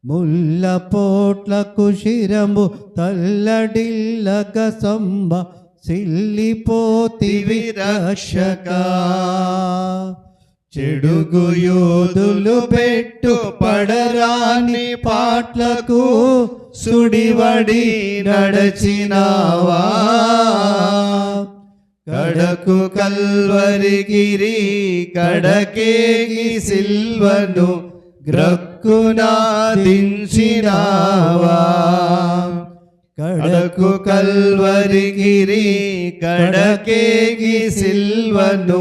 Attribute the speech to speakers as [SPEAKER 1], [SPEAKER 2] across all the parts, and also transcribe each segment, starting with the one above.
[SPEAKER 1] ముల్ల పోట్లకు శిరము తల్లడిల్లక సంబ సిల్లిపోతివి రక్షక. చెడుగు యోధులు పెట్టు పడరాని పాట్లకు సుడివడి నడచినావా. కడకు కల్వరిగిరి కడకేగి సిల్వను గ్రక్కునా దించినావా. కడకు కల్వరిగిరి కడకేగి సిల్వను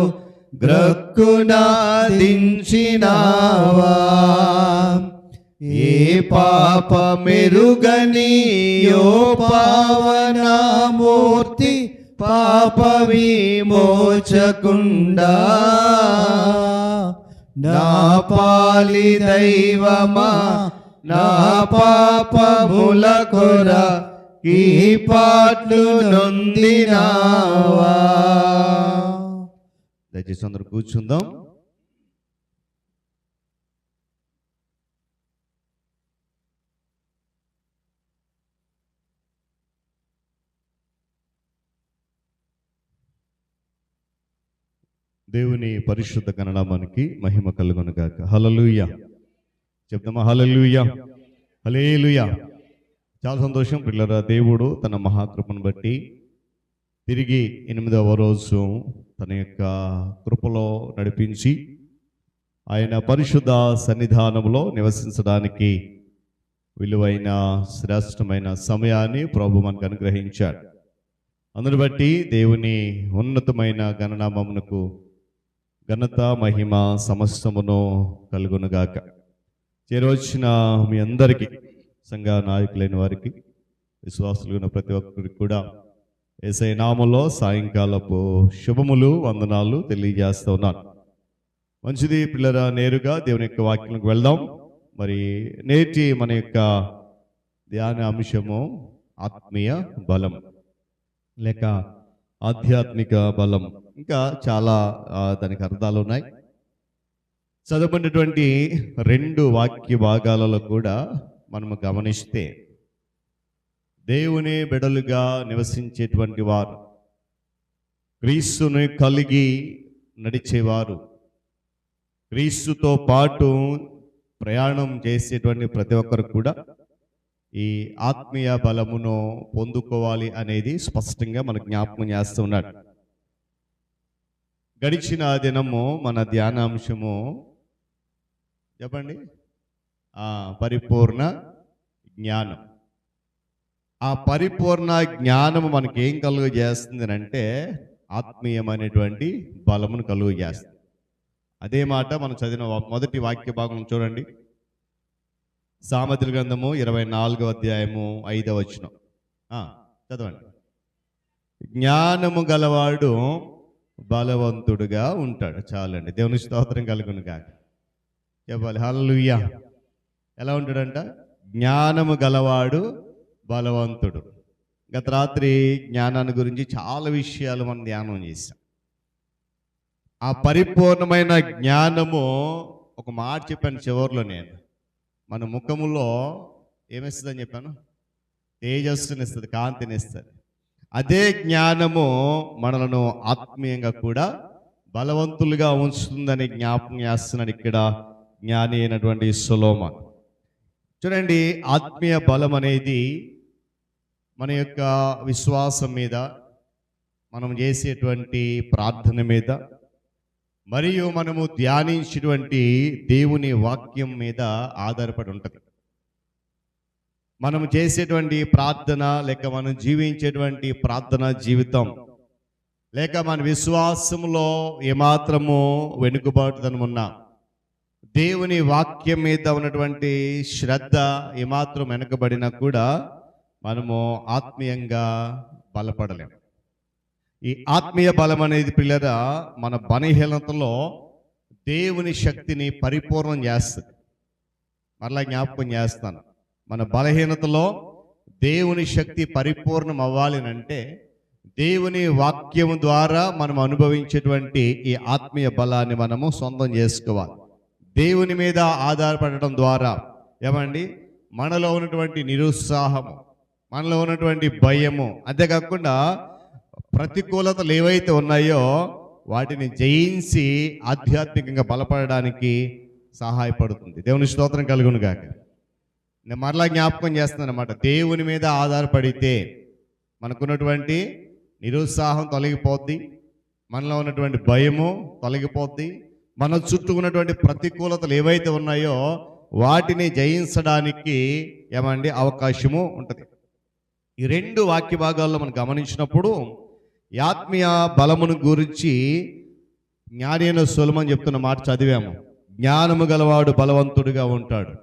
[SPEAKER 1] గ్రక్కునా దించినావా. ఏ పాప మెరుగని యో పావనామూర్తి పాప విమోచకుండా. నా పాలి దైవమా నా పాపముల కొర ఈ పాట్లు నొందినావా.
[SPEAKER 2] దయచేసి అందరూ కూర్చుందాం. దేవుని పరిశుద్ధ గణనామానికి మహిమ కలుగును గాక. హల్లెలూయా చెప్తామా? హల్లెలూయా, హల్లెలూయా. చాలా సంతోషం పిల్లరా. దేవుడు తన మహాకృపను బట్టి తిరిగి 8వ రోజు తన యొక్క కృపలో నడిపించి ఆయన పరిశుద్ధ సన్నిధానంలో నివసించడానికి విలువైన శ్రేష్టమైన సమయాన్ని ప్రభు మనకు అనుగ్రహించాడు. అందును బట్టి దేవుని ఉన్నతమైన గణనామమునకు ఘనత మహిమ సమస్తమును కలుగునుగాక. చేరవచ్చిన మీ అందరికీ, సంఘ నాయకులైన వారికి, విశ్వాసులైన ప్రతి ఒక్కరికి కూడా యేసయ్య నామములో సాయంకాలపు శుభములు వందనాలు తెలియజేస్తూ ఉన్నాను. మంచిది పిల్లరా, నేరుగా దేవుని యొక్క వాక్యానికి వెళ్దాం. మరి నేటి మన యొక్క ధ్యాన అంశము ఆత్మీయ బలం లేక ఆధ్యాత్మిక బలం. ఇంకా చాలా దానికి అర్థాలు ఉన్నాయి. చదవబడినటువంటి 2 వాక్య భాగాలలో కూడా మనము గమనిస్తే దేవుని బిడ్డలుగా నివసించేటువంటి వారు, క్రీస్తుని కలిగి నడిచేవారు, క్రీస్తుతో పాటు ప్రయాణం చేసేటువంటి ప్రతి ఒక్కరు కూడా ఈ ఆత్మీయ బలమును పొందుకోవాలి అనేది స్పష్టంగా మనకు జ్ఞాపకం చేస్తున్నాడు. గడిచిన దినము మన ధ్యానాంశము చెప్పండి, పరిపూర్ణ జ్ఞానం. ఆ పరిపూర్ణ జ్ఞానము మనకి ఏం కలుగు చేస్తుంది అంటే ఆత్మీయమైనటువంటి బలమును కలుగు చేస్తుంది. అదే మాట మనం చదివిన మొదటి వాక్య భాగం చూడండి. సామెతల గ్రంథము 24వ అధ్యాయము 5వ వచనం చదవండి. జ్ఞానము గలవాడు బలవంతుడుగా ఉంటాడు. చాలండి, దేవుని స్తోత్రం కలుగును గాక. చెప్పాలి హల్లెలూయా. ఎలా ఉంటాడంట? జ్ఞానము గలవాడు బలవంతుడు. గత రాత్రి జ్ఞానాన్ని గురించి చాలా విషయాలు మనం ధ్యానం చేశాం. ఆ పరిపూర్ణమైన జ్ఞానము, ఒక మాట చెప్పాను చివరిలో, నేను మన ముఖములో ఏమిస్తుందని చెప్పాను? తేజస్సునిస్తుంది, కాంతినిస్తుంది. అదే జ్ఞానము మనలను ఆత్మీయంగా కూడా బలవంతులుగా ఉంచుతుందని జ్ఞాపకం చేస్తున్నాడు ఇక్కడ జ్ఞాని అయినటువంటి సొలొమోను. చూడండి, ఆత్మీయ బలం అనేది మన యొక్క విశ్వాసం మీద, మనం చేసేటువంటి ప్రార్థన మీద, మరియు మనము ధ్యానించేటువంటి దేవుని వాక్యం మీద ఆధారపడి ఉంటుంది. మనం చేసేటువంటి ప్రార్థన, లేక మనం జీవించేటువంటి ప్రార్థన జీవితం, లేక మన విశ్వాసంలో ఏమాత్రము వెనుకబాటుతనం ఉన్నా, దేవుని వాక్యం మీద ఉన్నటువంటి శ్రద్ధ ఏమాత్రం వెనుకబడినా కూడా మనము ఆత్మీయంగా బలపడలేము. ఈ ఆత్మీయ బలం అనేది పిల్లరా మన బలహీనతలో దేవుని శక్తిని పరిపూర్ణం చేస్తుంది. మరలా జ్ఞాపకం చేస్తాను, మన బలహీనతలో దేవుని శక్తి పరిపూర్ణం అవ్వాలి అంటే దేవుని వాక్యం ద్వారా మనం అనుభవించేటువంటి ఈ ఆత్మీయ బలాన్ని మనము సొంతం చేసుకోవాలి. దేవుని మీద ఆధారపడటం ద్వారా ఏమండి మనలో ఉన్నటువంటి నిరుత్సాహము, మనలో ఉన్నటువంటి భయము, అంతేకాకుండా ప్రతికూలతలు ఏవైతే ఉన్నాయో వాటిని జయించి ఆధ్యాత్మికంగా బలపడడానికి సహాయపడుతుంది. దేవుని స్తోత్రం కలుగును గాక. నేను మరలా జ్ఞాపకం చేస్తున్నాను అన్నమాట. దేవుని మీద ఆధారపడితే మనకున్నటువంటి నిరుత్సాహం తొలగిపోద్ది, మనలో ఉన్నటువంటి భయము తొలగిపోద్ది, మన చుట్టూ ఉన్నటువంటి ప్రతికూలతలు ఏవైతే ఉన్నాయో వాటిని జయించడానికి ఏమండి అవకాశము ఉంటుంది. ఈ రెండు వాక్య భాగాల్లో మనం గమనించినప్పుడు ఈ ఆత్మీయ బలమును గురించి జ్ఞాని అయిన సొలొమోను చెప్తున్న మాట చదివాము. జ్ఞానము గలవాడు బలవంతుడిగా ఉంటాడు.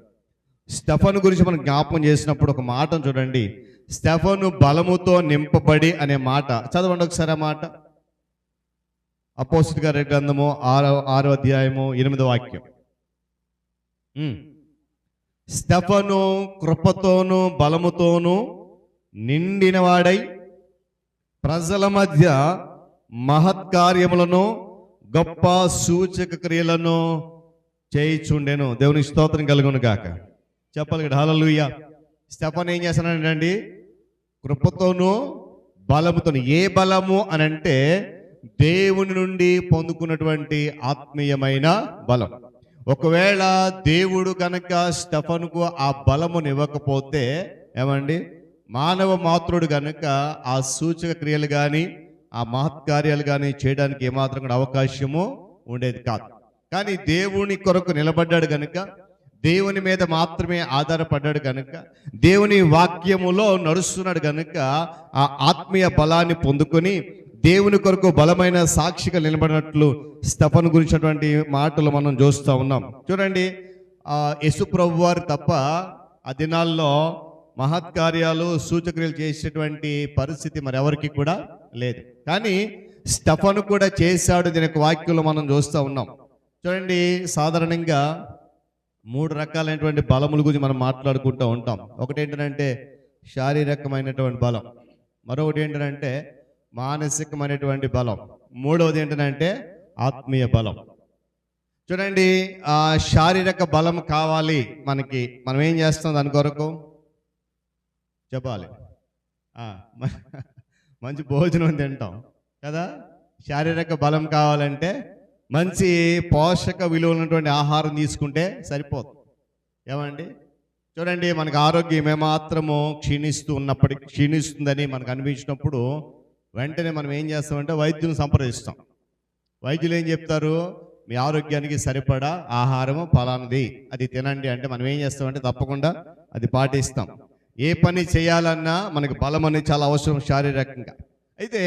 [SPEAKER 2] స్టెఫను గురించి మనం జ్ఞాపకం చేసినప్పుడు ఒక మాటను చూడండి. స్టెఫను బలముతో నింపబడి అనే మాట చదవండి ఒకసారి. ఆ మాట అపోస్తలుల కార్యాల గ్రంథము 6వ అధ్యాయము 8వ వాక్యం. స్టెఫను కృపతోను బలముతోను నిండినవాడై ప్రజల మధ్య మహత్కార్యములను గొప్ప సూచక క్రియలను చేయిచుండెను. దేవుని స్తోత్రం కలుగును గాక. చెప్పాలి కదా హల్లెలూయా. స్టెఫను ఏం చేస్తున్నాడండి? కృపతోను బలముతోను. ఏ బలము అని అంటే దేవుని నుండి పొందుకున్నటువంటి ఆత్మీయమైన బలం. ఒకవేళ దేవుడు కనుక స్టెఫనుకు ఆ బలమును ఇవ్వకపోతే ఏమండి మానవ మాతృడు కనుక ఆ సూచక క్రియలు కానీ ఆ మహత్కార్యాలు కానీ చేయడానికి ఏమాత్రం కూడా అవకాశము ఉండేది కాదు. కానీ దేవుని కొరకు నిలబడ్డాడు కనుక, దేవుని మీద మాత్రమే ఆధారపడ్డాడు కనుక, దేవుని వాక్యములో నడుస్తున్నాడు కనుక ఆ ఆత్మీయ బలాన్ని పొందుకొని దేవుని కొరకు బలమైన సాక్షిగా నిలబడినట్లు స్టెఫను గురించినటువంటి మాటలు మనం చూస్తూ ఉన్నాం. చూడండి, యేసు ప్రభు వారు తప్ప ఆ దినాల్లో మహత్కార్యాలు సూచక్రియలు చేసేటువంటి పరిస్థితి మరి ఎవరికి కూడా లేదు. కానీ స్టెఫను కూడా చేశాడు. దీని యొక్క వాక్యంలో మనం చూస్తూ ఉన్నాం. చూడండి, సాధారణంగా 3 రకాలైనటువంటి బలముల గురించి మనం మాట్లాడుకుంటూ ఉంటాం. ఒకటి ఏంటంటే శారీరకమైనటువంటి బలం, మరొకటి ఏంటంటే మానసికమైనటువంటి బలం, మూడవది ఏంటంటే ఆత్మీయ బలం. చూడండి, ఆ శారీరక బలం కావాలి మనకి, మనం ఏం చేస్తాం దాని కొరకు? చెప్పాలి, మంచి భోజనం తింటాం కదా. శారీరక బలం కావాలంటే మంచి పోషక విలువలు ఉన్నటువంటి ఆహారం తీసుకుంటే సరిపోతుంది. ఏమండి, చూడండి, మనకు ఆరోగ్యం ఏమాత్రము క్షీణిస్తుందని మనకు అనిపించినప్పుడు వెంటనే మనం ఏం చేస్తామంటే వైద్యులను సంప్రదిస్తాం. వైద్యులు ఏం చెప్తారు? మీ ఆరోగ్యానికి సరిపడా ఆహారము ఫలానది, అది తినండి అంటే మనం ఏం చేస్తామంటే తప్పకుండా అది పాటిస్తాం. ఏ పని చేయాలన్నా మనకు బలం అనేది చాలా అవసరం శారీరకంగా. అయితే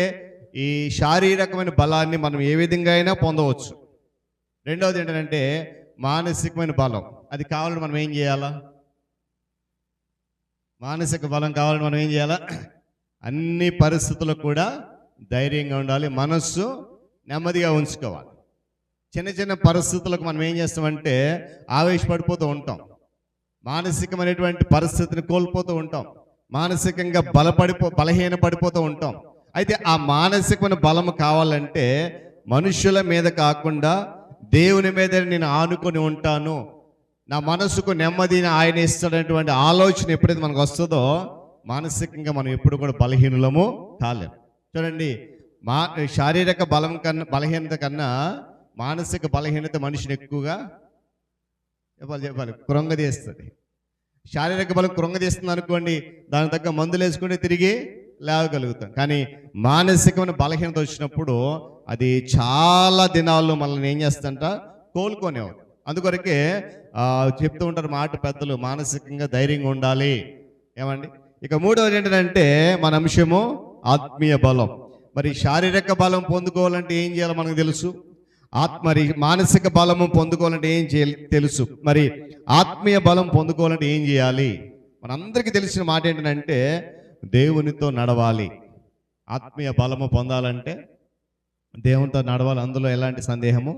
[SPEAKER 2] ఈ శారీరకమైన బలాన్ని మనం ఏ విధంగా అయినా పొందవచ్చు. రెండవది ఏంటంటే మానసికమైన బలం. అది కావాలని మనం ఏం చేయాలా? మానసిక బలం కావాలని మనం ఏం చేయాలా? అన్ని పరిస్థితుల్లో కూడా ధైర్యంగా ఉండాలి, మనస్సు నెమ్మదిగా ఉంచుకోవాలి. చిన్న చిన్న పరిస్థితులకు మనం ఏం చేస్తామంటే ఆవేశపడిపోతూ ఉంటాం, మానసికమైనటువంటి పరిస్థితిని కోల్పోతూ ఉంటాం, మానసికంగా బలహీన పడిపోతూ ఉంటాం. అయితే ఆ మానసికమైన బలం కావాలంటే మనుషుల మీద కాకుండా దేవుని మీద నేను ఆనుకొని ఉంటాను, నా మనసుకు నెమ్మదిని ఆయన ఇస్తాడనేటువంటి ఆలోచన ఎప్పుడైతే మనకు వస్తుందో మానసికంగా మనం ఎప్పుడు కూడా బలహీనులము కాలేము. చూడండి, శారీరక బలహీనత కన్నా మానసిక బలహీనత మనిషిని ఎక్కువగా చెప్పాలి కృంగదీస్తుంది. శారీరక బలం కృంగదీస్తుంది అనుకోండి, దాని తగ్గ మందులు వేసుకుంటే తిరిగి లేవగలుగుతాం. కానీ మానసికమైన బలహీనత వచ్చినప్పుడు అది చాలా దినాల్లో మనల్ని ఏం చేస్తుందంట కోలుకోనేవాడు. అందుకొరకే చెప్తూ ఉంటారు మాట పెద్దలు, మానసికంగా ధైర్యంగా ఉండాలి. ఏమండి, ఇక మూడవది ఏంటంటే మన అంశము ఆత్మీయ బలం. మరి శారీరక బలం పొందుకోవాలంటే ఏం చేయాలో మనకు తెలుసు, మరి మానసిక బలము పొందుకోవాలంటే ఏం చేయాలి తెలుసు, మరి ఆత్మీయ బలం పొందుకోవాలంటే ఏం చేయాలి? మనందరికీ తెలిసిన మాట ఏంటంటే దేవునితో నడవాలి. ఆత్మీయ బలము పొందాలంటే దేవునితో నడవాలి, అందులో ఎలాంటి సందేహము.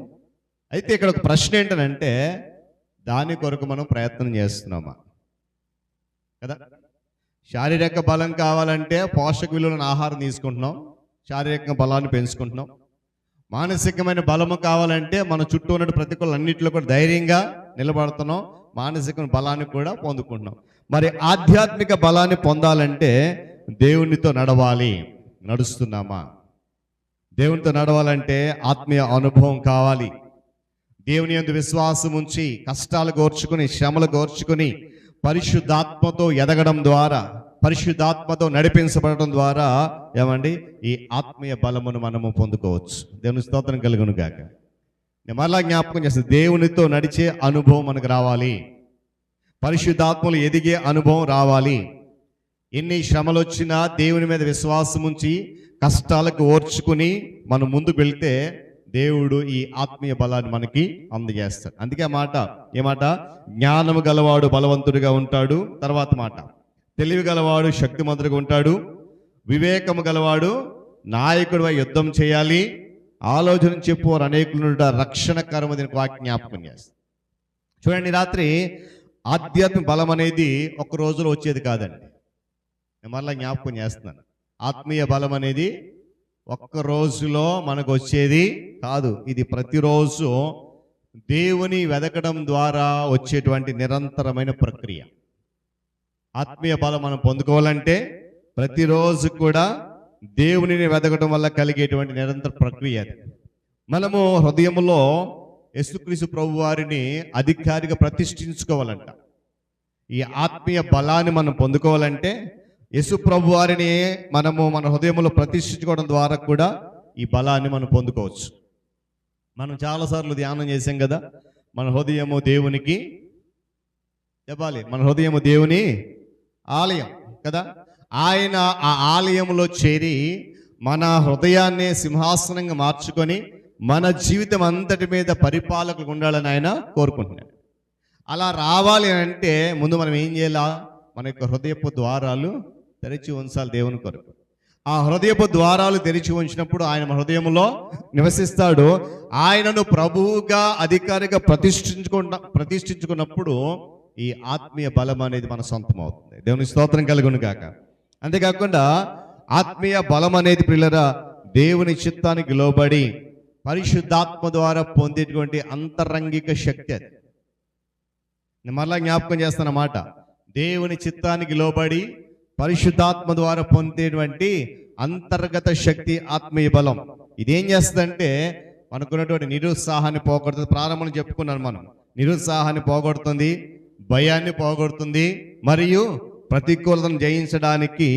[SPEAKER 2] అయితే ఇక్కడ ఒక ప్రశ్న ఏంటంటే దాని కొరకు మనం ప్రయత్నం చేస్తున్నామా కదా? శారీరక బలం కావాలంటే పోషక విలువలను ఆహారం తీసుకుంటున్నాం, శారీరక బలాన్ని పెంచుకుంటున్నాం. మానసికమైన బలము కావాలంటే మన చుట్టూ ఉన్న ప్రతికూలన్నింటిలో కూడా ధైర్యంగా నిలబడుతున్నాం, మానసిక బలాన్ని కూడా పొందుకుంటున్నాం. మరి ఆధ్యాత్మిక బలాన్ని పొందాలంటే దేవునితో నడవాలి. నడుస్తున్నామా? దేవునితో నడవాలంటే ఆత్మీయ అనుభవం కావాలి. దేవుని యందు విశ్వాసం ఉంచి కష్టాలు గోర్చుకుని శ్రమలు గోర్చుకుని పరిశుద్ధాత్మతో ఎదగడం ద్వారా, పరిశుద్ధాత్మతో నడిపించబడటం ద్వారా ఏమండి ఈ ఆత్మీయ బలమును మనము పొందుకోవచ్చు. దేవుని స్తోత్రం కలుగును గాక. నేను మరలా జ్ఞాపకం చేస్తాను, దేవునితో నడిచే అనుభవం మనకు రావాలి. పరిశుద్ధాత్మలు ఎదిగే అనుభవం రావాలి. ఎన్ని శ్రమలు వచ్చినా దేవుని మీద విశ్వాసం ఉంచి కష్టాలకు ఓర్చుకుని మనం ముందుకు వెళ్తే దేవుడు ఈ ఆత్మీయ బలాన్ని మనకి అందజేస్తాడు. అందుకే ఏ మాట జ్ఞానము గలవాడు బలవంతుడిగా ఉంటాడు. తర్వాత మాట తెలివి గలవాడు శక్తిమంతుడిగా ఉంటాడు. వివేకము గలవాడు నాయకుడిపై యుద్ధం చేయాలి. ఆలోచన చెప్పువారు అనేకులు రక్షణకరము దీనికి వాక్యం జ్ఞాపకం చేస్తాడు. చూడండి, రాత్రి ఆధ్యాత్మిక బలం అనేది ఒక రోజులో వచ్చేది కాదండి. నేను మళ్ళీ జ్ఞాపకం చేస్తున్నాను, ఆత్మీయ బలం అనేది ఒక్క రోజులో మనకు వచ్చేది కాదు. ఇది ప్రతిరోజు దేవుని వెదకడం ద్వారా వచ్చేటువంటి నిరంతరమైన ప్రక్రియ. ఆత్మీయ బలం మనం పొందుకోవాలంటే ప్రతిరోజు కూడా దేవునిని వెదకడం వల్ల కలిగేటువంటి నిరంతర ప్రక్రియ అది. మనము హృదయంలో యేసుక్రీస్తు ప్రభు వారిని అధికారిగా ప్రతిష్ఠించుకోవాలంట. ఈ ఆత్మీయ బలాన్ని మనం పొందుకోవాలంటే యేసు ప్రభు వారిని మనము మన హృదయంలో ప్రతిష్ఠించుకోవడం ద్వారా కూడా ఈ బలాన్ని మనం పొందుకోవచ్చు. మనం చాలాసార్లు ధ్యానం చేసాం కదా, మన హృదయము దేవునికి చెప్పాలి, మన హృదయము దేవుని ఆలయం కదా. ఆయన ఆ ఆలయంలో చేరి మన హృదయాన్ని సింహాసనంగా మార్చుకొని మన జీవితం అంతటి మీద పరిపాలకులు ఉండాలని ఆయన కోరుకుంటున్నాడు. అలా రావాలి అంటే ముందు మనం ఏం చేయాలా? మన యొక్క హృదయపు ద్వారాలు తెరిచి ఉంచాలి దేవుని కొరకు. ఆ హృదయపు ద్వారాలు తెరిచి ఉంచినప్పుడు ఆయన మన హృదయంలో నివసిస్తాడు. ఆయనను ప్రభువుగా అధికారిగా ప్రతిష్ఠించుకున్నప్పుడు ఈ ఆత్మీయ బలం అనేది మన సొంతం అవుతుంది. దేవుని స్తోత్రం కలుగును గాక. అంతేకాకుండా ఆత్మీయ బలం అనేది ప్రియులారా దేవుని చిత్తానికి లోబడి పరిశుద్ధాత్మ ద్వారా పొందేటువంటి అంతరంగిక శక్తి అది. నేను మరలా జ్ఞాపకం చేస్తానమాట, దేవుని చిత్తానికి లోబడి పరిశుద్ధాత్మ ద్వారా పొందేటువంటి అంతర్గత శక్తి ఆత్మీయ బలం. ఇదేం చేస్తుందంటే మనకున్నటువంటి నిరుత్సాహాన్ని పోగొడుతుంది. ప్రారంభంలో చెప్పుకున్నాను మనం, నిరుత్సాహాన్ని పోగొడుతుంది, భయాన్ని పోగొడుతుంది, మరియు ప్రతికూలతను జయించడానికి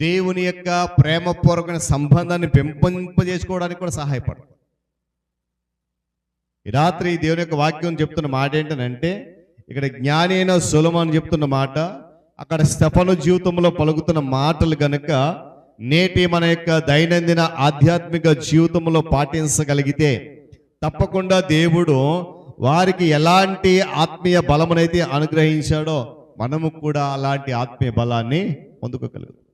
[SPEAKER 2] దేవుని యొక్క ప్రేమపూర్వకమైన సంబంధాన్ని పెంపొందింపజేసుకోవడానికి కూడా సహాయపడుతుంది. ఈ రాత్రి దేవుని యొక్క వాక్యం చెప్తున్న మాట ఏంటంటే, ఇక్కడ జ్ఞాని అయిన సొలొమోను చెప్తున్న మాట, అక్కడ స్టెఫను జీవితంలో పలుకుతున్న మాటలు గనుక నేటి మన యొక్క దైనందిన ఆధ్యాత్మిక జీవితంలో పాటించగలిగితే తప్పకుండా దేవుడు వారికి ఎలాంటి ఆత్మీయ బలమునైతే అనుగ్రహించాడో మనము కూడా అలాంటి ఆత్మీయ బలాన్ని పొందుకోగలుగుతాం.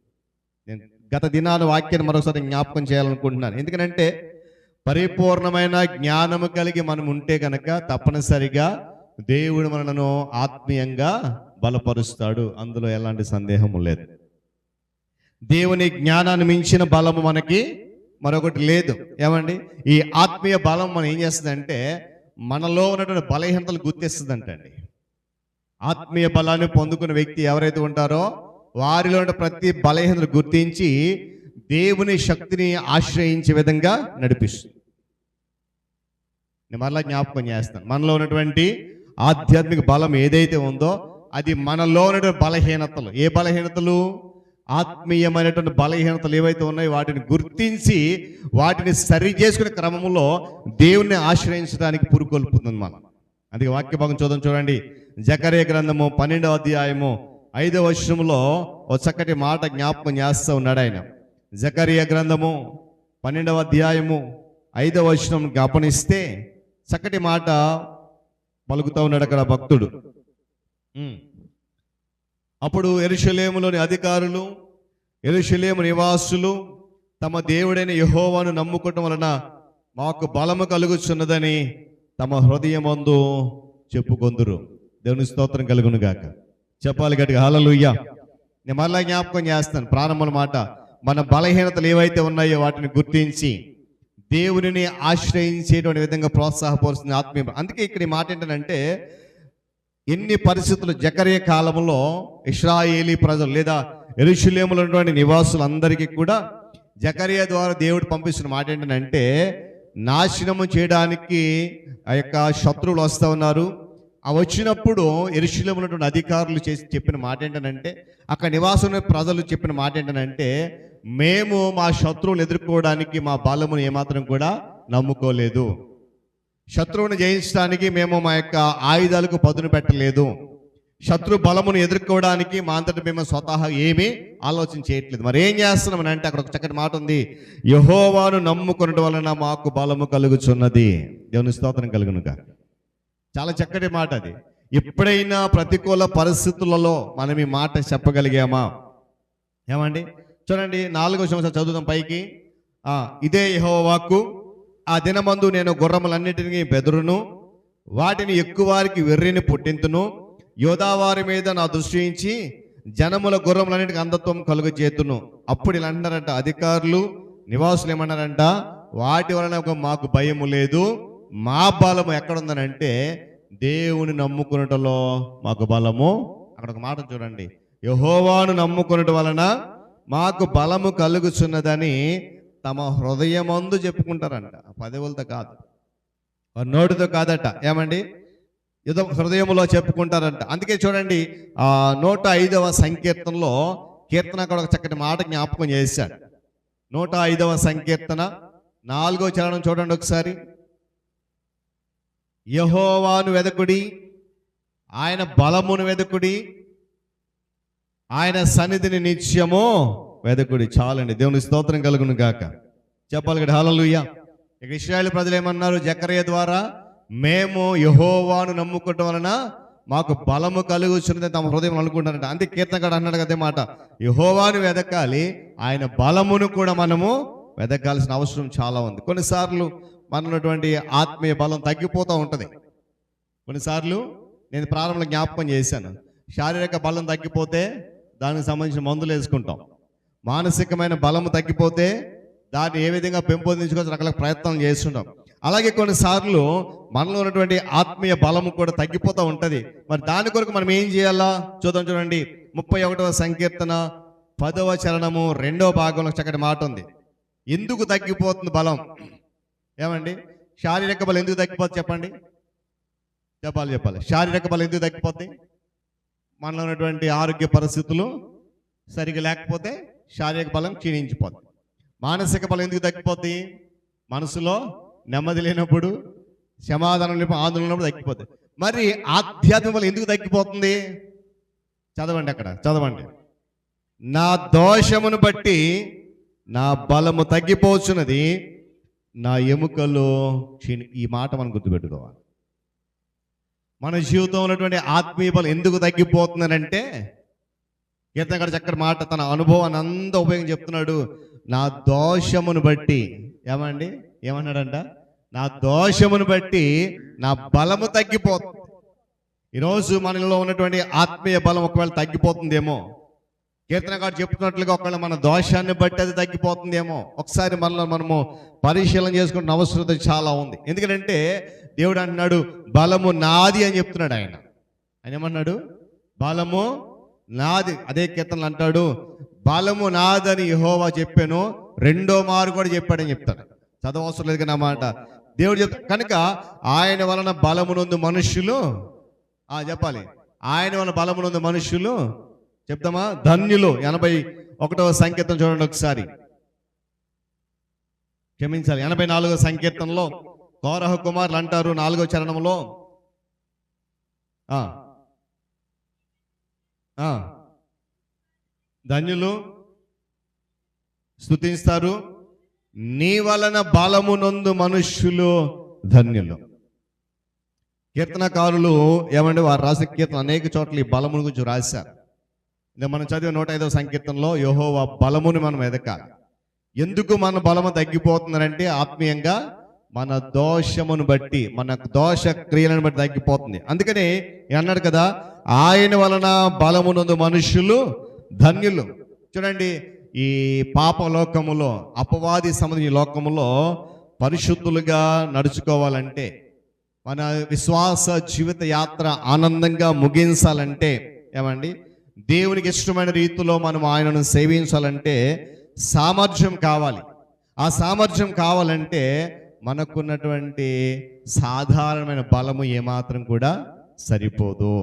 [SPEAKER 2] నేను గత దినాల వాక్యాన్ని మరోసారి జ్ఞాపకం చేయాలనుకుంటున్నాను. ఎందుకంటే పరిపూర్ణమైన జ్ఞానము కలిగి మనం ఉంటే కనుక తప్పనిసరిగా దేవుడు మనను ఆత్మీయంగా బలపరుస్తాడు, అందులో ఎలాంటి సందేహము లేదు. దేవుని జ్ఞానాన్ని మించిన బలము మనకి మరొకటి లేదు. ఏమండి, ఈ ఆత్మీయ బలం మనం ఏం చేస్తుందంటే మనలో ఉన్నటువంటి బలహీనతలు గుర్తిస్తుందంటండి. ఆత్మీయ బలాన్ని పొందుకున్న వ్యక్తి ఎవరైతే ఉంటారో వారిలో ప్రతి బలహీనతను గుర్తించి దేవుని శక్తిని ఆశ్రయించే విధంగా నడిపిస్తుంది. నేను మరలా జ్ఞాపకం చేస్తాను, మనలో ఉన్నటువంటి ఆధ్యాత్మిక బలం ఏదైతే ఉందో అది మనలో ఉన్నటువంటి బలహీనతలు. ఏ బలహీనతలు? ఆత్మీయమైనటువంటి బలహీనతలు ఏవైతే ఉన్నాయో వాటిని గుర్తించి వాటిని సరి చేసుకునే క్రమంలో దేవుణ్ణి ఆశ్రయించడానికి పురుకొల్పుతుంది మనం. అందుకే వాక్య భాగం చూడండి. జకరియా గ్రంథము 12వ అధ్యాయము 5వ వచనంలో ఒక చక్కటి మాట జ్ఞాపకం చేస్తూ ఉన్నాడు ఆయన. జకరియా గ్రంథము 12వ అధ్యాయము 5వ వచనం జ్ఞాపనిస్తే చక్కటి మాట పలుకుతూ ఉన్నాడు అక్కడ భక్తుడు. అప్పుడు యెరూషలేములోని అధికారులు, యెరూషలేము నివాసులు తమ దేవుడైన యెహోవాను నమ్ముకోవటం వలన మాకు బలము కలుగుచున్నదని తమ హృదయమందు చెప్పుకొందురు. దేవుని స్తోత్రం కలుగును గాక. చెప్పాలి గట్టిగా హల్లెలూయా. నేను మళ్ళా జ్ఞాపకం చేస్తాను ప్రారంభం మాట, మన బలహీనతలు ఏవైతే ఉన్నాయో వాటిని గుర్తించి దేవునిని ఆశ్రయించేటువంటి విధంగా ప్రోత్సాహపరుస్తుంది ఆత్మీయ బలం. అందుకే ఇక్కడ ఈ మాట ఏంటంటే, ఎన్ని పరిస్థితులు జకర్య కాలంలో ఇశ్రాయేలీ ప్రజలు లేదా యెరూషలేములో ఉన్నటువంటి నివాసులందరికీ కూడా జకర్య ద్వారా దేవుడు పంపిస్తున్న మాట ఏంటంటే, నాశనము చేయడానికి ఆ యొక్క శత్రువులు వస్తూ ఉన్నారు. ఆ వచ్చినప్పుడు యెరూషలేములో ఉన్నటువంటి అధికారులు చెప్పిన మాట ఏంటంటే, అక్కడ నివాసం ఉన్న ప్రజలు చెప్పిన మాట ఏంటంటే, మేము మా శత్రువులు ఎదుర్కోవడానికి మా బలమును ఏమాత్రం కూడా నమ్ముకోలేదు. శత్రువుని జయించడానికి మేము మా యొక్క ఆయుధాలకు పదును పెట్టలేదు. శత్రు బలమును ఎదుర్కోవడానికి మా అంతటి మేము స్వతహా ఏమీ ఆలోచన చేయట్లేదు. మరి ఏం చేస్తున్నామని అంటే, అక్కడ ఒక చక్కటి మాట ఉంది, యెహోవాను నమ్ముకొనడం వలన మాకు బలము కలుగుచున్నది. దేవుని స్తోత్రం కలుగునుగా. చాలా చక్కటి మాట అది. ఎప్పుడైనా ప్రతికూల పరిస్థితులలో మనం ఈ మాట చెప్పగలిగామా? ఏమండి, చూడండి 4వ వచనం చదువుదాం పైకి. ఇదే యెహోవా వాక్కు, ఆ దినమందు నేను గుర్రములన్నిటినీ బెదురును, వాటిని ఎక్కువారికి వెర్రిని పుట్టింతును, యోధావారి మీద నా దృష్టి ఉంచి జనముల గుర్రములన్నిటికీ అంధత్వం కలుగజేతును. అప్పుడు ఇలా అంటారంట అధికారులు, నివాసులు ఏమన్నారంట, వాటి వలన మాకు భయము లేదు, మా బలము ఎక్కడుందనంటే దేవుని నమ్ముకున్నటలో మాకు బలము. అక్కడ ఒక మాట చూడండి, యెహోవాను నమ్ముకున్నట వలన మాకు బలము కలుగుచున్నదని తమ హృదయమందు చెప్పుకుంటారంట. పదవులతో కాదు, నోటితో కాదట. ఏమండి, హృదయములో చెప్పుకుంటారంట. అందుకే చూడండి 105వ సంకీర్తనలో కీర్తనకారుడు ఒక చక్కటి మాట జ్ఞాపకం చేశాడు. 105వ సంకీర్తన 4వ చరణం చూడండి ఒకసారి. యెహోవాను వెదకుడి, ఆయన బలమును వెదకుడి, ఆయన సన్నిధిని నిత్యము వెదకుడి. చాలండి, దేవుని స్తోత్రం కలుగును గాక. చెప్పాలి కదా హల్లెలూయా. ఇక ఇశ్రాయేలు ప్రజలు ఏమన్నారు జకర్య ద్వారా, మేము యెహోవాను నమ్ముకోవటం వలన మాకు బలము కలుగుచున్నది తమ హృదయం అనుకుంటారంట. అందుకే కీర్తనకారుడు అన్నాడు కదే మాట, యెహోవాను వెదకాలి, ఆయన బలమును కూడా మనము వెదకాల్సిన అవసరం చాలా ఉంది. కొన్నిసార్లు మనటువంటి ఆత్మీయ బలం తగ్గిపోతూ ఉంటుంది. కొన్నిసార్లు నేను ప్రారంభంలో జ్ఞాపకం చేశాను, శారీరక బలం తగ్గిపోతే దానికి సంబంధించిన మందులు వేసుకుంటాం. మానసికమైన బలం తగ్గిపోతే దాన్ని ఏ విధంగా పెంపొందించుకోవచ్చు రకాల ప్రయత్నం చేస్తుంటాం. అలాగే కొన్నిసార్లు మనలో ఉన్నటువంటి ఆత్మీయ బలము కూడా తగ్గిపోతూ ఉంటుంది. మరి దాని కొరకు మనం ఏం చేయాలా చూద్దాం. చూడండి 31వ సంకీర్తన 10వ చరణము 2వ భాగంలో చక్కటి మాట ఉంది. ఎందుకు తగ్గిపోతుంది బలం? ఏమండి, శారీరక బలం ఎందుకు తగ్గిపోతుంది చెప్పండి? చెప్పాలి. శారీరక బలం ఎందుకు తగ్గిపోతుంది? మనలో ఉన్నటువంటి ఆరోగ్య పరిస్థితులు సరిగా లేకపోతే శారీరక బలం క్షీణించిపోతుంది. మానసిక బలం ఎందుకు తగ్గిపోతుంది? మనసులో నెమ్మది లేనప్పుడు, సమాధానం లేనప్పుడు, ఆందోళన ఉన్నప్పుడు తగ్గిపోతుంది. మరి ఆధ్యాత్మిక బలం ఎందుకు తగ్గిపోతుంది? చదవండి, అక్కడ చదవండి. నా దోషమును బట్టి నా బలము తగ్గిపోచున్నది, నా ఎముకలు ఈ మాట మనం గుర్తుపెట్టుకోవాలి. మన జీవితంలో ఉన్నటువంటి ఆత్మీయ బలం ఎందుకు తగ్గిపోతుందనంటే, కీర్తనకారుడు చక్కటి మాట తన అనుభవాన్ని అంతా ఉపయోగం చెప్తున్నాడు. నా దోషమును బట్టి, ఏమండి, ఏమన్నాడంట, నా దోషమును బట్టి నా బలము తగ్గిపోతుంది. ఈరోజు మనలో ఉన్నటువంటి ఆత్మీయ బలం ఒకవేళ తగ్గిపోతుందేమో, కీర్తనకారుడు చెప్తున్నట్లుగా ఒకవేళ మన దోషాన్ని బట్టి అది తగ్గిపోతుందేమో. ఒకసారి మనము పరిశీలన చేసుకునే అవసరం చాలా ఉంది. ఎందుకంటే దేవుడు అంటున్నాడు బలము నాది అని చెప్తున్నాడు. ఆయన ఏమన్నాడు? బలము నాది. అదే కీర్తనలు అంటాడు బలము నాదని యెహోవా చెప్పాను, 2వ మారు కూడా చెప్పాడని చెప్తాడు. చదవవసరం లేదు నా మాట. దేవుడు చెప్తాడు కనుక ఆయన వలన బలమునందు మనుష్యులు చెప్పాలి. ఆయన వలన బలమునందు మనుష్యులు చెప్తామా ధన్యులు. 81వ సంకీర్తన చూడండి ఒకసారి. క్షమించాలి, 84వ సంకీర్తనలో కోరహ కుమారులు అంటారు 4వ చరణంలో, ధన్యులు స్తుతిస్తారు, నీ వలన బలమునందు మనుష్యులు ధన్యులు. కీర్తనకారులు ఏమంటే వారు రాసిన కీర్తన అనేక చోట్ల ఈ బలమును గురించి రాశారు. మనం చదివే 105వ సంకీర్తనలో యెహోవా బలముని మనం ఎదకాలి. ఎందుకు మన బలము తగ్గిపోతుందంటే ఆత్మీయంగా మన దోషమును బట్టి, మన దోష క్రియలను బట్టి తగ్గిపోతుంది. అందుకని అన్నాడు కదా, ఆయన వలన బలమునందు మనుష్యులు ధన్యులు. చూడండి, ఈ పాప లోకములో, అపవాది సంబంధించిన లోకములో పరిశుద్ధులుగా నడుచుకోవాలంటే, మన విశ్వాస జీవిత యాత్ర ఆనందంగా ముగించాలంటే, ఏమండి, దేవునికి ఇష్టమైన రీతిలో మనం ఆయనను సేవించాలంటే సామర్థ్యం కావాలి. ఆ సామర్థ్యం కావాలంటే మనకున్నటువంటి సాధారణమైన బలము ఏమాత్రం కూడా సరిపోదు.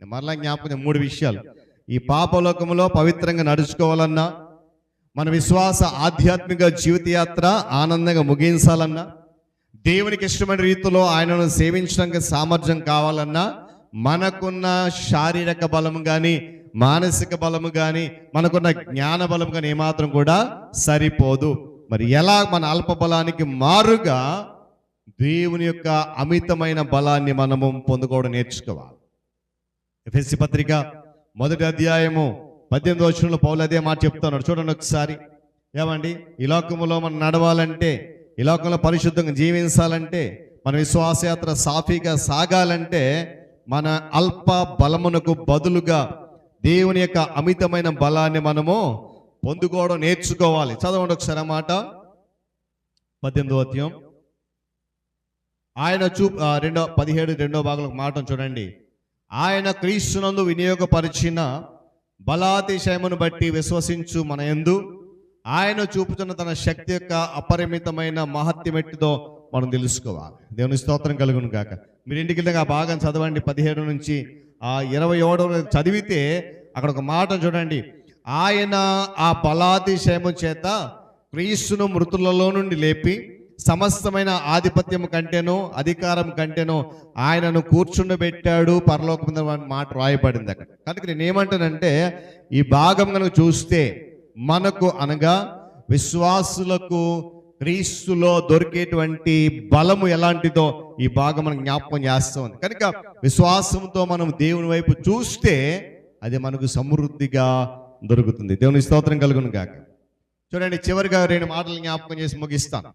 [SPEAKER 2] మరలా జ్ఞాపకం 3 విషయాలు. ఈ పాపలోకములో పవిత్రంగా నడుచుకోవాలన్నా, మన విశ్వాస ఆధ్యాత్మిక జీవితయాత్ర ఆనందంగా ముగించాలన్నా, దేవునికి ఇష్టమైన రీతిలో ఆయనను సేవించడానికి సామర్థ్యం కావాలన్నా, మనకున్న శారీరక బలము కానీ, మానసిక బలము కానీ, మనకున్న జ్ఞాన బలము కానీ ఏమాత్రం కూడా సరిపోదు. మరి ఎలా మన అల్ప బలానికి మారుగా దేవుని యొక్క అమితమైన బలాన్ని మనము పొందుకోవడం నేర్చుకోవాలి. ఎఫెసీ పత్రిక 1వ అధ్యాయము 18వ వచనంలో పౌలు అదే మాట చెప్తున్నాడు. చూడండి ఒకసారి. ఏమండి, ఈ లోకములో మనం నడవాలంటే, ఈ లోకంలో పరిశుద్ధంగా జీవించాలంటే, మన విశ్వాసయాత్ర సాఫీగా సాగాలంటే, మన అల్ప బలమునకు బదులుగా దేవుని యొక్క అమితమైన బలాన్ని మనము పొందుకోవడం నేర్చుకోవాలి. చదవండి ఒకసారి ఆ మాట. 18వ అధ్యాయం ఆయన 17 రెండో భాగంలో మాట చూడండి. ఆయన క్రీస్తునందు వినియోగపరిచిన బలాతిశయమును బట్టి విశ్వసించు మన యందు ఆయన చూపుతున్న తన శక్తి యొక్క అపరిమితమైన మహత్యమెట్టిదో మనం తెలుసుకోవాలి. దేవుని స్తోత్రం కలుగును గాక. మీరు ఇంటికి వెళ్ళి ఆ భాగం చదవండి. 17 నుంచి 27 చదివితే అక్కడ ఒక మాట చూడండి. ఆయన ఆ బలాతిశయము చేత క్రీస్తును మృతులలో నుండి లేపి సమస్తమైన ఆధిపత్యం కంటేనో అధికారం కంటేనో ఆయనను కూర్చుండబెట్టాడు పరలోకం మాట రాయబడింది అక్కడ. కనుక నేనేమంటానంటే, ఈ భాగం కనుక చూస్తే మనకు అనగా విశ్వాసులకు క్రీస్తులో దొరికేటువంటి బలము ఎలాంటిదో ఈ భాగం మనం జ్ఞాపకం చేస్తుంది. కనుక విశ్వాసంతో మనం దేవుని వైపు చూస్తే అది మనకు సమృద్ధిగా దొరుకుతుంది. దేవుని స్తోత్రం కలుగును గాక. చూడండి, చివరిగా 2 మాటలు జ్ఞాపకం చేసి ముగిస్తాను.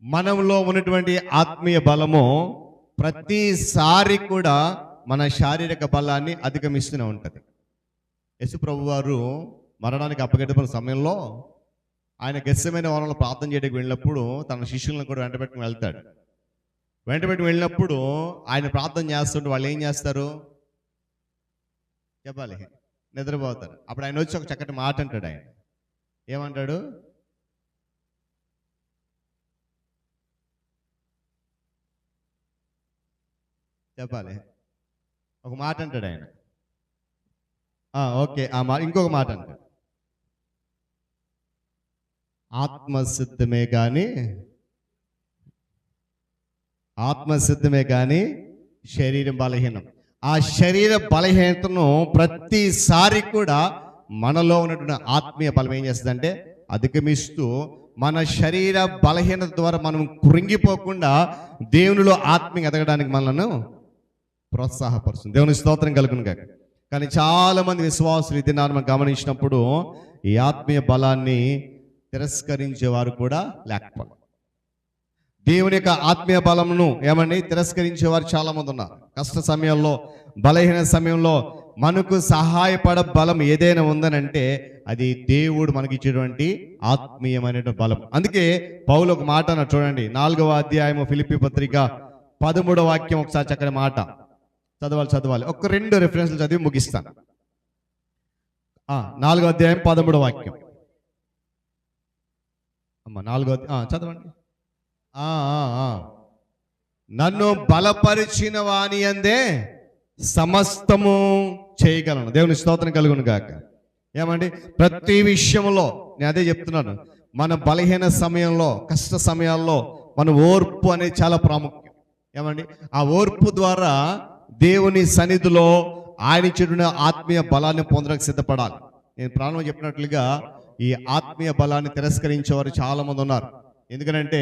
[SPEAKER 2] మనలో ఉన్నటువంటి ఆత్మీయ బలము ప్రతిసారి కూడా మన శారీరక బలాన్ని అధిగమిస్తూనే ఉంటుంది. యేసు ప్రభు వారు మరణానికి అప్పగించబడిన సమయంలో ఆయన గెత్సెమనే వనంలో ప్రార్థన చేయడానికి వెళ్ళినప్పుడు తన శిష్యులను కూడా వెంటబెట్టుకుని వెళ్తాడు. వెంటబెట్టుకుని వెళ్ళినప్పుడు ఆయన ప్రార్థన చేస్తుంటే వాళ్ళు ఏం చేస్తారు చెప్పాలి? నిద్రపోతారు. అప్పుడు ఆయన వచ్చి ఒక చక్కటి మాట అంటాడు. ఆయన ఏమంటాడు? చెప్పాలి. ఒక మాట అంటాడు ఆయన. ఓకే, ఆ మాట ఇంకొక మాట అంటాడు. ఆత్మసిద్ధమే కానీ శరీరం బలహీనం. ఆ శరీర బలహీనతను ప్రతిసారి కూడా మనలో ఉన్నటువంటి ఆత్మీయ బలం ఏం చేస్తుందంటే అధిగమిస్తూ మన శరీర బలహీనత ద్వారా మనం కృంగిపోకుండా దేవునిలో ఆత్మీయ ఎదగడానికి మనలను ప్రోత్సాహపరుస్తుంది. దేవుని స్తోత్రం కలుగును గాక. కానీ చాలా మంది విశ్వాసులు ఇది మనం గమనించినప్పుడు ఈ ఆత్మీయ బలాన్ని తిరస్కరించేవారు కూడా లేకపోతే, దేవుని యొక్క ఆత్మీయ బలమును ఏమండి తిరస్కరించేవారు చాలా మంది ఉన్నారు. కష్ట సమయంలో, బలహీన సమయంలో మనకు సహాయపడ బలం ఏదైనా ఉందనంటే అది దేవుడు మనకి ఇచ్చేటువంటి ఆత్మీయమైన బలం. అందుకే పౌలు ఒక మాట అన్న చూడండి, 4వ అధ్యాయము ఫిలిప్పీ పత్రిక 13వ వాక్యం ఒకసారి చక్కని మాట చదవాలి. ఒక 2 రిఫరెన్స్లు చదివి ముగిస్తాను. 4వ అధ్యాయం 13వ వాక్యం. 4వ చదవండి. నన్ను బలపరిచిన వాని అందే సమస్తము చేయగలను. దేవుని స్తోత్రం కలుగును గాక. ఏమండి, ప్రతి విషయంలో నేను అదే చెప్తున్నాను. మన బలహీన సమయంలో, కష్ట సమయాల్లో మన ఓర్పు అనేది చాలా ప్రాముఖ్యం. ఏమండి, ఆ ఓర్పు ద్వారా దేవుని సన్నిధిలో ఆయన ఇచ్చిన ఆత్మీయ బలాన్ని పొందడానికి సిద్ధపడాలి. నేను ప్రారంభంలో చెప్పినట్లుగా ఈ ఆత్మీయ బలాన్ని తిరస్కరించేవారు చాలా మంది ఉన్నారు. ఎందుకంటే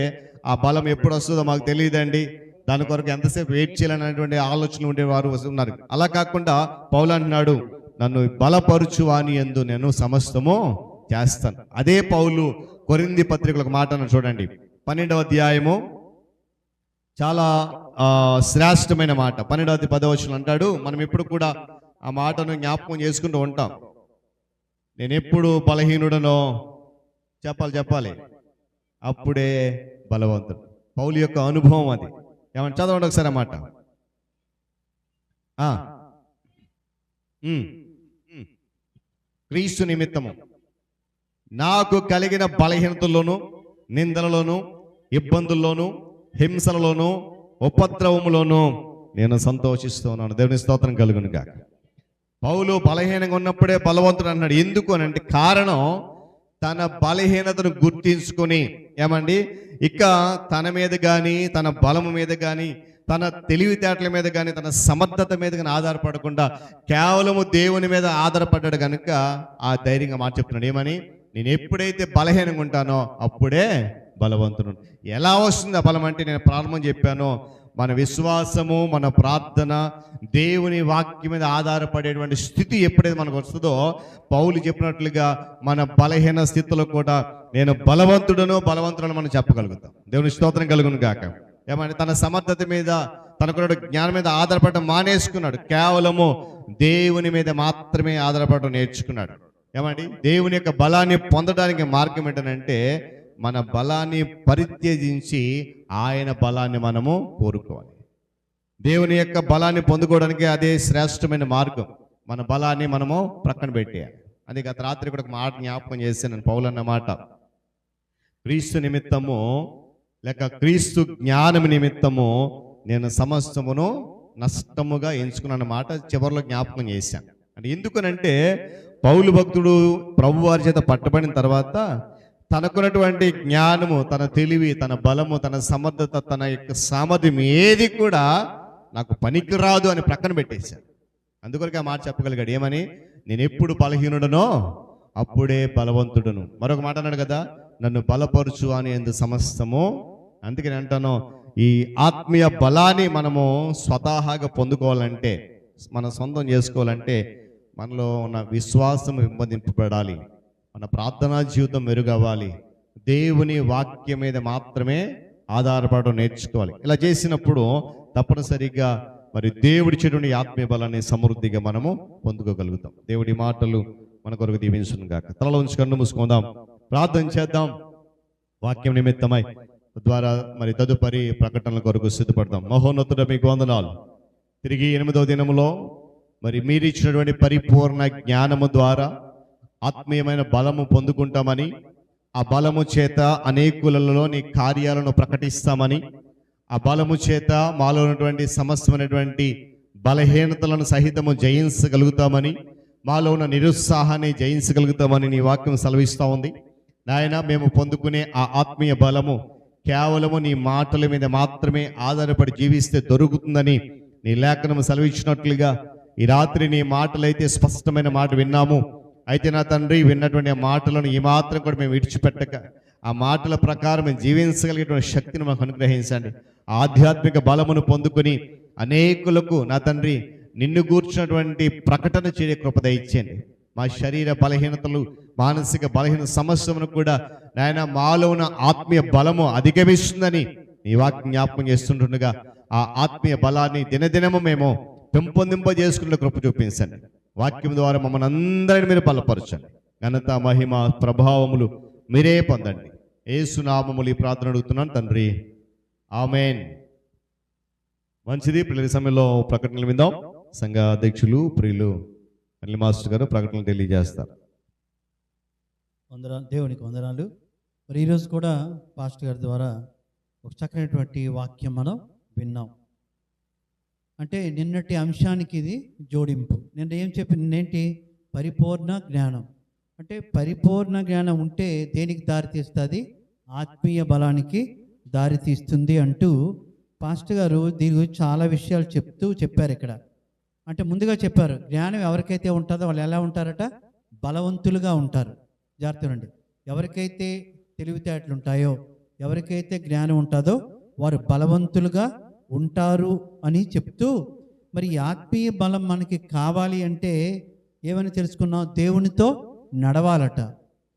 [SPEAKER 2] ఆ బలం ఎప్పుడు వస్తుందో మాకు తెలియదండి, దాని కొరకు ఎంతసేపు వెయిట్ చేయాలనేటువంటి ఆలోచనలు ఉండేవారు ఉన్నారు. అలా కాకుండా పౌలు అంటున్నాడు, నన్ను బలపరుచు వాని యందు నేను సమస్తము చేస్తాను. అదే పౌలు కొరింథీ పత్రికలో ఒక మాట చూడండి, 12వ అధ్యాయము చాలా శ్రేష్టమైన మాట. 12వ 10వ వచనం అంటాడు. మనం ఎప్పుడు కూడా ఆ మాటను జ్ఞాపకం చేసుకుంటూ ఉంటాం. నేను ఎప్పుడు బలహీనుడనో చెప్పాలి. అప్పుడే బలవంతుడు. పౌలు యొక్క అనుభవం అది. ఏమంటే చదవండి ఒకసారి అన్నమాట. క్రీస్తు నిమిత్తము నాకు కలిగిన బలహీనతల్లోను, నిందలలోను, ఇబ్బందుల్లోను, హింసలలోను, ఉపద్రవములోను నేను సంతోషిస్తూ ఉన్నాను. దేవుని స్తోత్రం కలుగును గాక. పౌలు బలహీనంగా ఉన్నప్పుడే బలవంతుడు అన్నాడు. ఎందుకు అని అంటే కారణం తన బలహీనతను గుర్తించుకొని ఏమండి ఇక తన మీద కానీ, తన బలము మీద కానీ, తన తెలివితేటల మీద కానీ, తన సమర్థత మీద కానీ ఆధారపడకుండా కేవలము దేవుని మీద ఆధారపడ్డాడు కనుక ఆ ధైర్యంగా మాట చెప్తున్నాడు. ఏమని? నేను ఎప్పుడైతే బలహీనంగా ఉంటానో అప్పుడే బలవంతుడు. ఎలా వస్తుంది ఆ బలం అంటే నేను ప్రారంభం చెప్పాను, మన విశ్వాసము, మన ప్రార్థన, దేవుని వాక్యం మీద ఆధారపడేటువంటి స్థితి ఎప్పుడైతే మనకు వస్తుందో, పౌలు చెప్పినట్లుగా మన బలహీన స్థితిలో కూడా నేను బలవంతుడను మనం చెప్పగలుగుతాం. దేవుని స్తోత్రం కలుగును గాక. ఏమంటే తన సమర్థత మీద, తనకున్న జ్ఞానం మీద ఆధారపడడం మానేసుకున్నాడు. కేవలము దేవుని మీద మాత్రమే ఆధారపడడం నేర్చుకున్నాడు. ఏమండి దేవుని యొక్క బలాన్ని పొందడానికి మార్గం ఏంటంటే మన బలాన్ని పరిత్యజించి ఆయన బలాన్ని మనము కోరుకోవాలి. దేవుని యొక్క బలాన్ని పొందుకోవడానికి అదే శ్రేష్టమైన మార్గం. మన బలాన్ని మనము ప్రక్కన పెట్టేయాలి. అది గత రాత్రి కూడా ఒక మాట జ్ఞాపకం చేశాను పౌలు అన్న మాట. క్రీస్తు నిమిత్తము లేక క్రీస్తు జ్ఞానము నిమిత్తము నేను సమస్తమును నష్టముగా ఎంచుకున్న మాట చివరిలో జ్ఞాపకం చేశాను. అంటే ఎందుకనంటే పౌలు భక్తుడు ప్రభు వారి చేత పట్టబడిన తర్వాత తనకున్నటువంటి జ్ఞానము, తన తెలివి, తన బలము, తన సమర్థత, తన యొక్క సామర్థ్యం ఏది కూడా నాకు పనికిరాదు అని ప్రక్కన పెట్టేశాను. అందుకొరకు ఆ మాట చెప్పగలిగాడు. ఏమని? నేను ఎప్పుడు బలహీనుడనో అప్పుడే బలవంతుడను. మరొక మాట అన్నాడు కదా, నన్ను బలపరుచు అని ఎందు సమస్తము. అందుకే నేను అంటాను, ఈ ఆత్మీయ బలాన్ని మనము స్వతహాగా పొందుకోవాలంటే, మన సొంతం చేసుకోవాలంటే మనలో ఉన్న విశ్వాసం పెంపొందింపబడాలి, మన ప్రార్థనా జీవితం మెరుగవ్వాలి, దేవుని వాక్యం మీద మాత్రమే ఆధారపడడం నేర్చుకోవాలి. ఇలా చేసినప్పుడు తప్పనిసరిగా మరి దేవుడి చెడుని ఆత్మీయ బలాన్ని సమృద్ధిగా మనము పొందుకోగలుగుతాం. దేవుడి మాటలు మన కొరకు దీవించును గాక. తలలో ఉంచి కన్ను మూసుకుందాం, ప్రార్థన చేద్దాం. వాక్యం నిమిత్తమై ద్వారా మరి తదుపరి ప్రకటనల కొరకు సిద్ధపడదాం. మహోన్నతుడ మీకు వందనాలు. తిరిగి 8వ దినములో మరి మీరు ఇచ్చినటువంటి పరిపూర్ణ జ్ఞానము ద్వారా ఆత్మీయమైన బలము పొందుకుంటామని, ఆ బలము చేత అనేకులలో నీ కార్యాలను ప్రకటిస్తామని, ఆ బలము చేత మాలో ఉన్నటువంటి సమస్తమైనటువంటి బలహీనతలను సహితము జయించగలుగుతామని, మాలో ఉన్న నిరుత్సాహాన్ని జయించగలుగుతామని నీ వాక్యం సెలవిస్తూ ఉంది. నాయన, మేము పొందుకునే ఆ ఆత్మీయ బలము కేవలము నీ మాటల మీద మాత్రమే ఆధారపడి జీవిస్తే దొరుకుతుందని నీ లేఖనము సెలవిచ్చినట్లుగా ఈ రాత్రి నీ మాటలైతే స్పష్టమైన మాట విన్నాము. అయితే నా తండ్రి, విన్నటువంటి ఆ మాటలను ఈ మాత్రం కూడా మేము విడిచిపెట్టక ఆ మాటల ప్రకారం జీవించగలిగేటువంటి శక్తిని మాకు అనుగ్రహించండి. ఆధ్యాత్మిక బలమును పొందుకొని అనేకులకు నా తండ్రి నిన్ను గూర్చినటువంటి ప్రకటన చేయే కృప దయచేయండి. మా శరీర బలహీనతలు, మానసిక బలహీన సమస్యలను కూడా నాయన మాలో ఉన్న ఆత్మీయ బలము అధిగమిస్తుందని నీ వాక్యం జ్ఞాపకం చేస్తుండగా ఆ ఆత్మీయ బలాన్ని దినదినము మేము పెంపొందింపజేసుకునే కృప చూపించండి. వాక్యం ద్వారా మమ్మల్ని అందరిని మీరు బలపరచండి. ఘనత, మహిమ, ప్రభావములు మీరే పొందండి. యేసు నామములు ఈ ప్రార్థన అడుగుతున్నాను తండ్రి, ఆమేన్. మంచిది. పిల్లల సమయంలో ప్రకటనలు విందాం. సంఘ అధ్యక్షులు ప్రియులు అనిల్ మాస్టర్ గారు ప్రకటనలు తెలియజేస్తారు.
[SPEAKER 3] దేవునికి వందనాలు. మరి ఈరోజు కూడా పాస్టర్ గారి ద్వారా ఒక చక్కనటువంటి వాక్యం మనం విన్నాం. అంటే నిన్నటి అంశానికి ఇది జోడింపు. నిన్న ఏం నిన్నేంటి? పరిపూర్ణ జ్ఞానం. అంటే పరిపూర్ణ జ్ఞానం ఉంటే దేనికి దారితీస్తుంది? ఆత్మీయ బలానికి దారితీస్తుంది అంటూ పాస్టర్ గారు దీని గురించి చాలా విషయాలు చెప్పారు ఇక్కడ. అంటే ముందుగా చెప్పారు, జ్ఞానం ఎవరికైతే ఉంటుందో వాళ్ళు ఎలా ఉంటారట? బలవంతులుగా ఉంటారు. జాగ్రత్తనండి. ఎవరికైతే తెలివితేటలు ఉంటాయో, ఎవరికైతే జ్ఞానం ఉంటుందో వారు బలవంతులుగా ఉంటారు అని చెప్తూ, మరి ఆత్మీయ బలం మనకి కావాలి అంటే ఏమని తెలుసుకున్నాం? దేవునితో నడవాలట.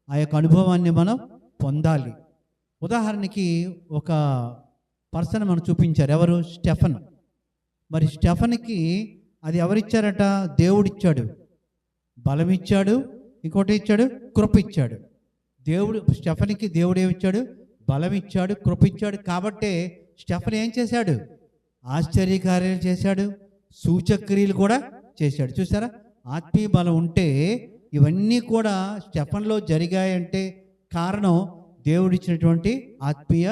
[SPEAKER 3] ఆ యొక్క అనుభవాన్ని మనం పొందాలి. ఉదాహరణకి ఒక పర్సన్ మనం చూపించారు. ఎవరు? స్టెఫన్. మరి స్టెఫన్కి అది ఎవరిచ్చారట? దేవుడిచ్చాడు. బలం ఇచ్చాడు, ఇంకోటి ఇచ్చాడు, కృప ఇచ్చాడు. స్టెఫన్కి దేవుడు ఏమిచ్చాడు? బలం ఇచ్చాడు, కృప ఇచ్చాడు. కాబట్టే స్టెఫన్ ఏం చేశాడు? ఆశ్చర్యకార్యాలు చేశాడు, సూచక్రియలు కూడా చేశాడు. చూసారా, ఆత్మీయ బలం ఉంటే ఇవన్నీ కూడా స్టెఫన్లో జరిగాయంటే కారణం దేవుడిచ్చినటువంటి ఆత్మీయ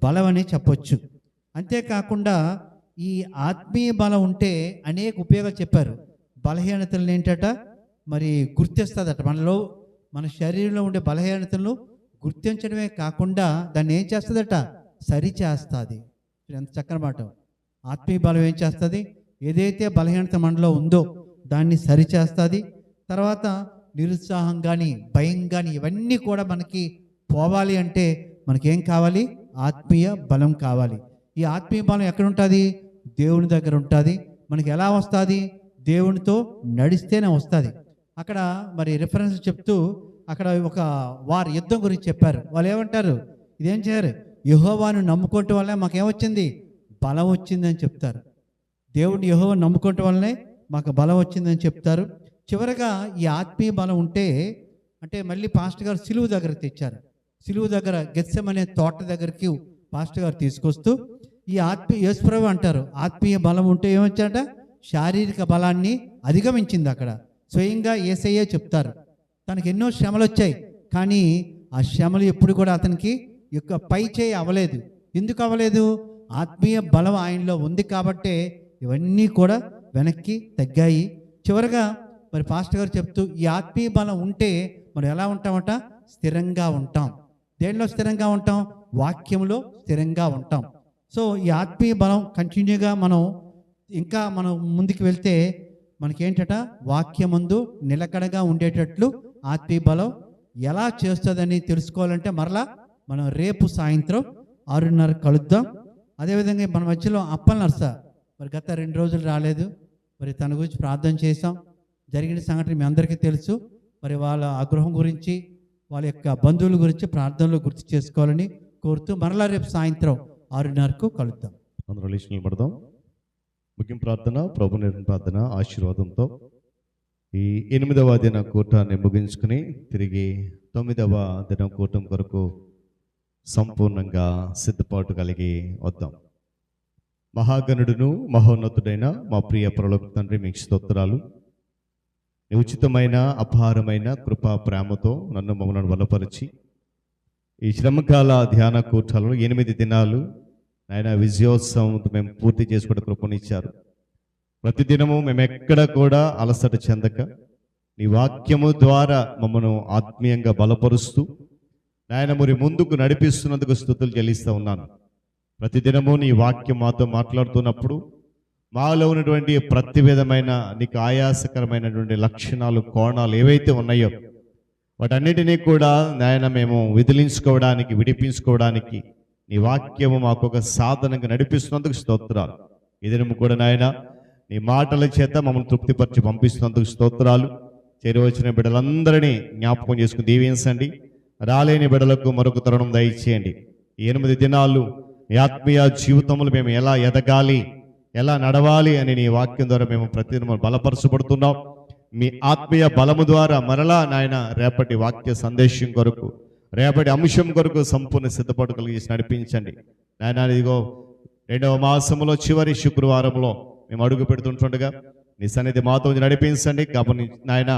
[SPEAKER 3] బలం అని చెప్పొచ్చు. అంతేకాకుండా ఈ ఆత్మీయ బలం ఉంటే అనేక ఉపయోగాలు చెప్పారు. బలహీనతలు ఏంటట మరి గుర్తిస్తుందట. మన శరీరంలో ఉండే బలహీనతలను గుర్తించడమే కాకుండా దాన్ని ఏం చేస్తుందట? సరి చేస్తుంది. ఎంత చక్కని మాట. ఆత్మీయ బలం ఏం చేస్తుంది? ఏదైతే బలహీనత మనలో ఉందో దాన్ని సరి చేస్తుంది. తర్వాత నిరుత్సాహం కానీ, భయం కానీ ఇవన్నీ కూడా మనకి పోవాలి అంటే మనకేం కావాలి? ఆత్మీయ బలం కావాలి. ఈ ఆత్మీయ బలం ఎక్కడ ఉంటుంది? దేవుని దగ్గర ఉంటుంది. మనకి ఎలా వస్తుంది? దేవునితో నడిస్తేనే వస్తుంది. అక్కడ మరి రిఫరెన్స్ చెప్తూ అక్కడ ఒక వారి యుద్ధం గురించి చెప్పారు. వాళ్ళు ఏమంటారు? ఇదేం చేయరు, యెహోవాను నమ్ముకోవటం వల్లే మాకేమొచ్చింది? బలం వచ్చిందని చెప్తారు. దేవుడిని యెహోవాను నమ్ముకోవటం వల్లనే మాకు బలం వచ్చిందని చెప్తారు. చివరగా ఈ ఆత్మీయ బలం ఉంటే అంటే మళ్ళీ పాస్టర్ గారు సిలువు దగ్గర తెచ్చారు. సిలువు దగ్గర గెత్సెమనే తోట దగ్గరికి పాస్టర్ గారు తీసుకొస్తూ ఈ యేసుప్రభు అంటారు, ఆత్మీయ బలం ఉంటే ఏమొచ్చాట? శారీరక బలాన్ని అధిగమించింది. అక్కడ స్వయంగా యేసయ్యే చెప్తారు. తనకి ఎన్నో శ్రమలు వచ్చాయి, కానీ ఆ శ్రమలు ఎప్పుడు కూడా అతనికి యొక్క పై చేయి అవ్వలేదు. ఎందుకు అవ్వలేదు? ఆత్మీయ బలం ఆయనలో ఉంది కాబట్టే ఇవన్నీ కూడా వెనక్కి తగ్గాయి. చివరగా మరి పాస్టర్ గారు చెప్తూ ఈ ఆత్మీయ బలం ఉంటే మనం ఎలా ఉంటామంట? స్థిరంగా ఉంటాం. దేనిలో స్థిరంగా ఉంటాం? వాక్యంలో స్థిరంగా ఉంటాం. సో ఈ ఆత్మీయ బలం కంటిన్యూగా మనం ముందుకు వెళ్తే మనకేంటట? వాక్యమందు నిలకడగా ఉండేటట్లు ఆత్మీయ బలం ఎలా చేస్తుందని తెలుసుకోవాలంటే మరలా మనం రేపు సాయంత్రం 6:30 కలుద్దాం. అదేవిధంగా మన మధ్యలో అప్పల్ నర్స మరి గత 2 రోజులు రాలేదు. మరి తన గురించి ప్రార్థన చేశాం. జరిగిన సంఘటన మీ అందరికీ తెలుసు. మరి వాళ్ళ ఆ గృహం గురించి, వాళ్ళ యొక్క బంధువుల గురించి ప్రార్థనలో గుర్తు చేసుకోవాలని కోరుతూ మరలా రేపు సాయంత్రం 6:30కు కలుద్దాం.
[SPEAKER 2] అందరూ లేచి నిలబడదాం. ముగింపు ప్రార్థన, ప్రభు నిర్ణయ ప్రార్థన ఆశీర్వాదంతో ఈ 8వ దిన కూటాన్ని ముగించుకుని తిరిగి 9వ దిన కూటం కొరకు సంపూర్ణంగా సిద్ధపాటు కలిగి వద్దాం. మహాగణుడును మహోన్నతుడైన మా ప్రియ పరలోక తండ్రి, మీకు స్తోత్రాలు. నీ ఉచితమైన అపారమైన కృపా ప్రేమతో నన్ను మమ్మల్ని బలపరిచి ఈ శ్రమకాల ధ్యాన కూటాలను 8 దినాలు ఆయన విజయోత్సవం మేము పూర్తి చేసుకునే కృపనిచ్చారు. ప్రతిదినము మేము ఎక్కడ కూడా అలసట చెందక నీ వాక్యము ద్వారా మమ్మను ఆత్మీయంగా బలపరుస్తూ నాయన మరి ముందుకు నడిపిస్తున్నందుకు స్తుతులు చెల్లిస్తూ ఉన్నాను. ప్రతిదినము నీ వాక్యం మాతో మాట్లాడుతున్నప్పుడు మాలో ఉన్నటువంటి ప్రతి విధమైన నీకు ఆయాసకరమైనటువంటి లక్షణాలు, కోణాలు ఏవైతే ఉన్నాయో వాటన్నిటినీ కూడా నాయన మేము విదిలించుకోవడానికి, విడిపించుకోవడానికి నీ వాక్యము మాకు ఒక సాధనంగా నడిపిస్తున్నందుకు స్తోత్రాలు. ఈ దినము కూడా నాయన నీ మాటల చేత మమ్మల్ని తృప్తిపరిచి పంపిస్తున్నందుకు స్తోత్రాలు. చేరువచ్చిన బిడ్డలందరినీ జ్ఞాపకం చేసుకుని దీవించండి. రాలేని బిడ్డలకు మరొక తరుణం దయచేయండి. ఈ 8 దినాలు నీ ఆత్మీయ జీవితంలో మేము ఎలా ఎదగాలి, ఎలా నడవాలి అని నీ వాక్యం ద్వారా మేము ప్రతిదినం బలపరచబడుతున్నాం. మీ ఆత్మీయ బలము ద్వారా మరలా నాయన రేపటి వాక్య సందేశం కొరకు, రేపటి అంశం కొరకు సంపూర్ణ సిద్ధపాటు కలిగి నడిపించండి నాయన. ఇదిగో 2వ మాసంలో చివరి శుక్రవారంలో మేము అడుగు పెడుతుంటుండగా నీ సన్నిధి మాతో నడిపించండి. కాబట్టి నాయన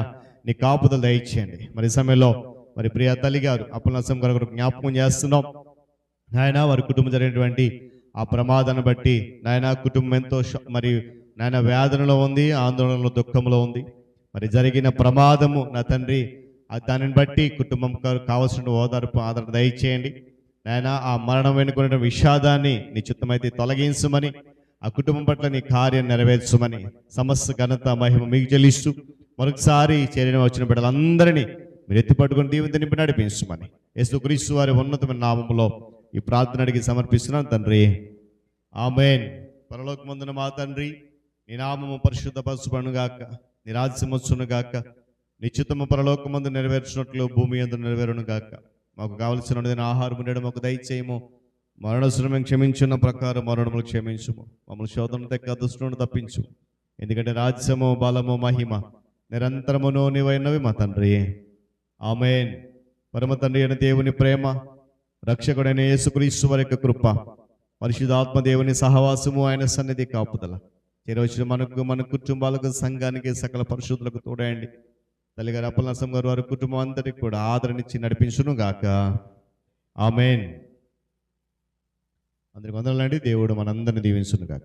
[SPEAKER 2] నీ కాపుదల దయచేయండి. మరి ఈ సమయంలో మరి ప్రియ తల్లి గారు అప్పలనసం గారు జ్ఞాపకం చేస్తున్నాం నాయన. వారి కుటుంబం జరిగినటువంటి ఆ ప్రమాదాన్ని బట్టి నాయన కుటుంబం ఎంతో మరి నాయన వేదనలో ఉంది, ఆందోళనలో, దుఃఖంలో ఉంది. మరి జరిగిన ప్రమాదము నా తండ్రి దానిని బట్టి కుటుంబం కావాల్సిన ఓదార్పు, ఆదరణ దయచేయండి నాయన. ఆ మరణం వెనుకున్న విషాదాన్ని నీ చిత్తమైతే తొలగించమని, ఆ కుటుంబం పట్ల నీ కార్యం నెరవేర్చమని సమస్త ఘనత మహిమ మీకు చెల్లిస్తూ మరొకసారి చేరిన వచ్చిన బిడ్డలందరినీ మీరు ఎత్తిపట్టుకుని దీవెన నింపి నడిపించమని యేసుక్రీస్తు వారి ఉన్నతమైన నామములో ఈ ప్రార్థన అడిగి సమర్పిస్తున్నాను తండ్రి, ఆమేన్. పరలోకమందున మా తండ్రి, నీ నామము పరిశుద్ధపరచబడునుగాక, నీ రాజ్యము వచ్చునుగాక, నీ చిత్తము పరలోకమందు నెరవేర్చినట్లు భూమి యందు నెరవేరునుగాక. మాకు కావలసిన ఆహారము నేడు మాకు దయచేయము. మరణశును మేము క్షమించున్న ప్రకారం మరణములు క్షమించుము. మమ్మల్ని శోధన తెక్క దుష్టులను తప్పించు. ఎందుకంటే రాజ్యము, బలము, మహిమ నిరంతరమును నీవైనవి మా తండ్రి, ఆమేన్. పరమ తండ్రి అయిన దేవుని ప్రేమ, రక్షకుడైన యేసుక్రీస్తు వారి యొక్క కృప, పరిశుద్ధాత్మ దేవుని సహవాసము, ఆయన సన్నిధి కాపుదల చేరవచ్చిన మనకు, మన కుటుంబాలకు, సంఘానికి, సకల పరిశుద్ధులకు తోడయండి. తల్లిగారు అప్పలనసం గారు వారి కుటుంబం అంతటికి కూడా ఆదరణించి నడిపించును గాక. ఆమేన్. అందరికి వందనాలండి. దేవుడు మనందరిని దీవించును గాక.